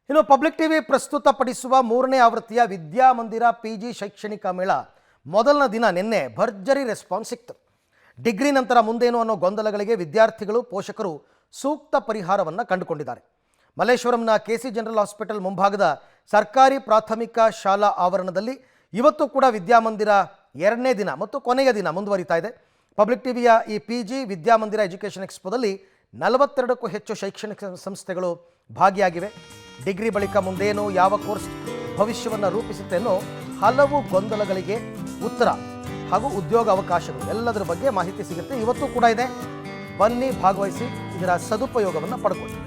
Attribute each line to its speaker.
Speaker 1: ಇನ್ನು public TV ಪ್ರಸ್ತುತಪಡಿಸುವ 3ನೇ ಆವೃತ್ತಿಯ ವಿದ್ಯಾಮಂದಿರ ಪಿಜಿ ಶೈಕ್ಷಣಿಕ ಮೇಳ ಮೊದಲನ ದಿನ ನಿನ್ನೆ ಭರ್ಜರಿ ರೆಸ್ಪಾನ್ಸ್ ಸಿಕ್ತು. ಡಿಗ್ರಿ ನಂತರ ಮುಂದೇನು ಅನ್ನೋ ಗೊಂದಲಗಳಿಗೆ ವಿದ್ಯಾರ್ಥಿಗಳು ಪೋಷಕರು ಸೂಕ್ತ ಪರಿಹಾರವನ್ನು ಕಂಡುಕೊಂಡಿದ್ದಾರೆ. ಮಲ್ಲೇಶ್ವರಂನ ಕೆಸಿ ಜನರಲ್ ಹಾಸ್ಪಿಟಲ್ ಮುಂಭಾಗದ ಸರ್ಕಾರಿ ಪ್ರಾಥಮಿಕ ಶಾಲಾ ಆವರಣದಲ್ಲಿ ಇವತ್ತು ಕೂಡ ವಿದ್ಯಾಮಂದಿರ 2ನೇ ದಿನ ಮತ್ತು ಕೊನೆಯ ದಿನ ಮುಂದುವರಿತಾ ಇದೆ. ಪಬ್ಲಿಕ್ ಟಿವಿಯ ಈ ಪಿಜಿ ವಿದ್ಯಾಮಂದಿರ ಎಜುಕೇಷನ್ ಎಕ್ಸ್ಪೋದಲ್ಲಿ 42ಕ್ಕೂ ಹೆಚ್ಚು ಶೈಕ್ಷಣಿಕ ಸಂಸ್ಥೆಗಳು ಭಾಗಿಯಾಗಿವೆ. ಡಿಗ್ರಿ ಬಳಿಕ ಮುಂದೇನು, ಯಾವ ಕೋರ್ಸ್ ಭವಿಷ್ಯವನ್ನು ರೂಪಿಸುತ್ತೆ ಅನ್ನೋ ಹಲವು ಗೊಂದಲಗಳಿಗೆ ಉತ್ತರ ಹಾಗೂ ಉದ್ಯೋಗ ಅವಕಾಶಗಳು ಎಲ್ಲದರ ಬಗ್ಗೆ ಮಾಹಿತಿ ಸಿಗುತ್ತೆ. ಇವತ್ತು ಕೂಡ ಇದೆ, ಬನ್ನಿ ಭಾಗವಹಿಸಿ ಇದರ ಸದುಪಯೋಗವನ್ನು ಪಡ್ಕೊಳ್ಳಿ.